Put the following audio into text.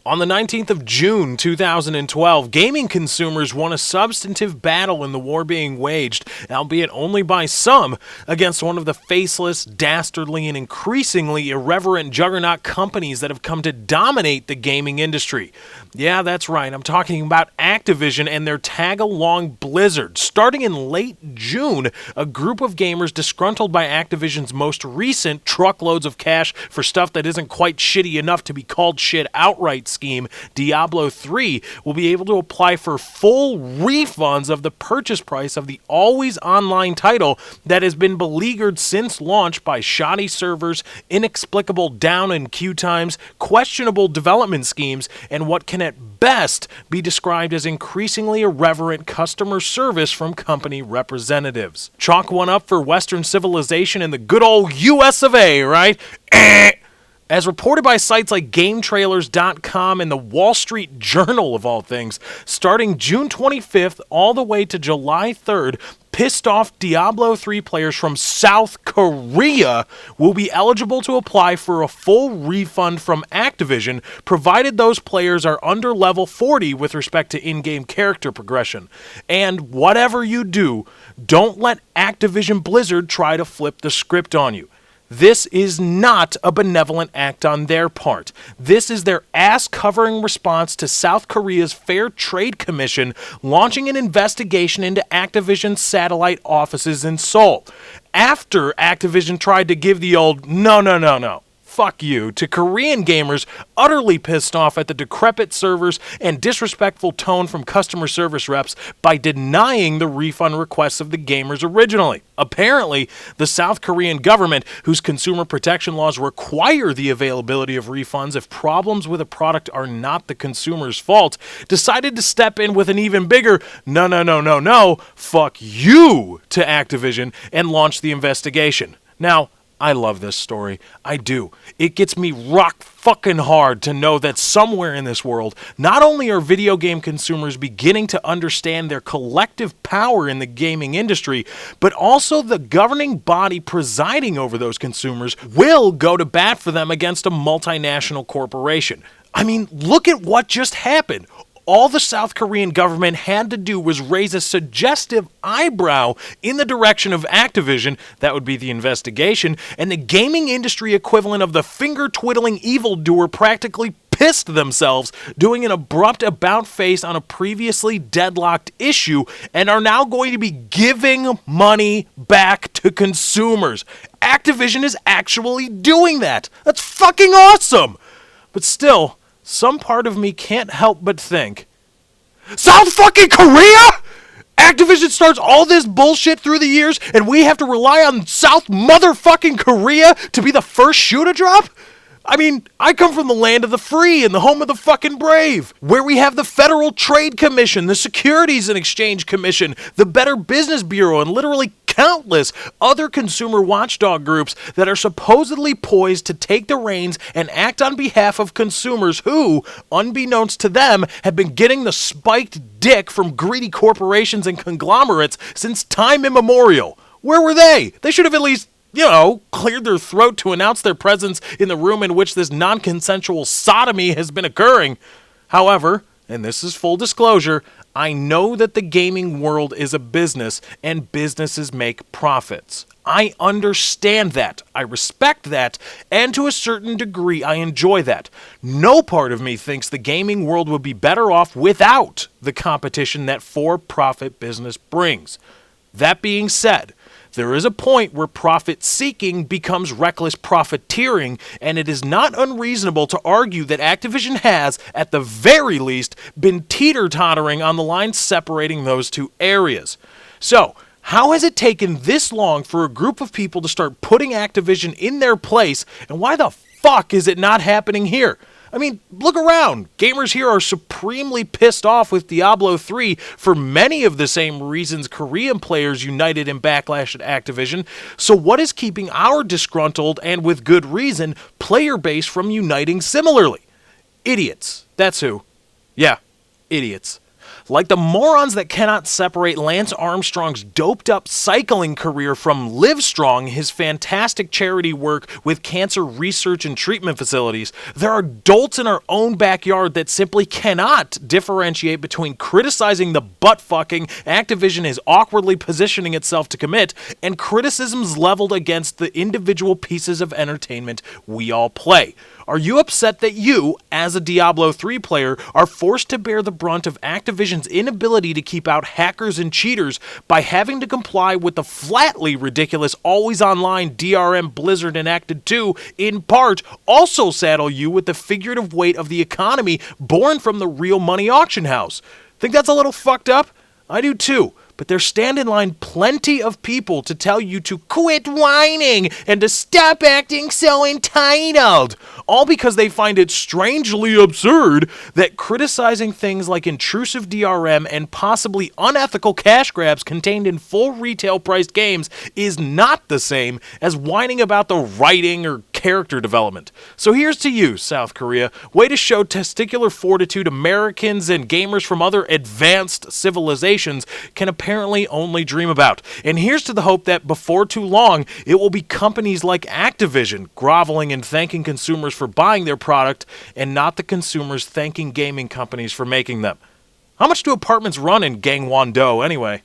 On the 19th of June 2012, gaming consumers won a substantive battle in the war being waged, albeit only by some, against one of the faceless, dastardly, and increasingly irreverent juggernaut companies that have come to dominate the gaming industry. Yeah, that's right, I'm talking about Activision and their tag-along Blizzard. Starting in late June, a group of gamers disgruntled by Activision's most recent truckloads of cash for stuff that isn't quite shitty enough to be called shit outright scheme, Diablo 3, will be able to apply for full refunds of the purchase price of the always online title that has been beleaguered since launch by shoddy servers, inexplicable down and queue times, questionable development schemes, and what can at best be described as increasingly irreverent customer service from company representatives. Chalk one up for Western civilization in the good old US of A, right? As reported by sites like GameTrailers.com and the Wall Street Journal, of all things, starting June 25th all the way to July 3rd, pissed off Diablo 3 players from South Korea will be eligible to apply for a full refund from Activision, provided those players are under level 40 with respect to in-game character progression. And whatever you do, don't let Activision Blizzard try to flip the script on you. This is not a benevolent act on their part. This is their ass-covering response to South Korea's Fair Trade Commission launching an investigation into Activision's satellite offices in Seoul. After Activision tried to give the old no, fuck you to Korean gamers utterly pissed off at the decrepit servers and disrespectful tone from customer service reps by denying the refund requests of the gamers originally. Apparently, the South Korean government, whose consumer protection laws require the availability of refunds if problems with a product are not the consumer's fault, decided to step in with an even bigger no, fuck you to Activision and launch the investigation. Now, I love this story. I do. It gets me rock fucking hard to know that somewhere in this world, not only are video game consumers beginning to understand their collective power in the gaming industry, but also the governing body presiding over those consumers will go to bat for them against a multinational corporation. I mean, look at what just happened. All the South Korean government had to do was raise a suggestive eyebrow in the direction of Activision, that would be the investigation, and the gaming industry equivalent of the finger-twiddling evildoer practically pissed themselves, doing an abrupt about-face on a previously deadlocked issue, and are now going to be giving money back to consumers. Activision is actually doing that. That's fucking awesome! But still, some part of me can't help but think, South fucking Korea? Activision starts all this bullshit through the years and we have to rely on South motherfucking Korea to be the first shoe to drop? I mean, I come from the land of the free and the home of the fucking brave, where we have the Federal Trade Commission, the Securities and Exchange Commission, the Better Business Bureau, and literally countless other consumer watchdog groups that are supposedly poised to take the reins and act on behalf of consumers who, unbeknownst to them, have been getting the spiked dick from greedy corporations and conglomerates since time immemorial. Where were they? They should have at least cleared their throat to announce their presence in the room in which this non-consensual sodomy has been occurring. However, and this is full disclosure, I know that the gaming world is a business and businesses make profits. I understand that, I respect that, and to a certain degree I enjoy that. No part of me thinks the gaming world would be better off without the competition that for-profit business brings. That being said, there is a point where profit-seeking becomes reckless profiteering, and it is not unreasonable to argue that Activision has, at the very least, been teeter-tottering on the line separating those two areas. So, how has it taken this long for a group of people to start putting Activision in their place, and why the fuck is it not happening here? I mean, look around. Gamers here are supremely pissed off with Diablo 3 for many of the same reasons Korean players united in backlash at Activision. So what is keeping our disgruntled, and with good reason, player base from uniting similarly? Idiots. That's who. Yeah, idiots. Like the morons that cannot separate Lance Armstrong's doped-up cycling career from Livestrong, his fantastic charity work with cancer research and treatment facilities, there are adults in our own backyard that simply cannot differentiate between criticizing the butt-fucking Activision is awkwardly positioning itself to commit and criticisms leveled against the individual pieces of entertainment we all play. Are you upset that you, as a Diablo 3 player, are forced to bear the brunt of Activision's inability to keep out hackers and cheaters by having to comply with the flatly ridiculous always-online DRM Blizzard enacted to, in part, also saddle you with the figurative weight of the economy born from the real money auction house? Think that's a little fucked up? I do too. But there stand in line plenty of people to tell you to quit whining and to stop acting so entitled, all because they find it strangely absurd that criticizing things like intrusive DRM and possibly unethical cash grabs contained in full retail-priced games is not the same as whining about the writing or character development. So here's to you, South Korea. Way to show testicular fortitude Americans and gamers from other advanced civilizations can apparently only dream about. And here's to the hope that before too long, it will be companies like Activision groveling and thanking consumers for buying their product and not the consumers thanking gaming companies for making them. How much do apartments run in Gangwon-do anyway?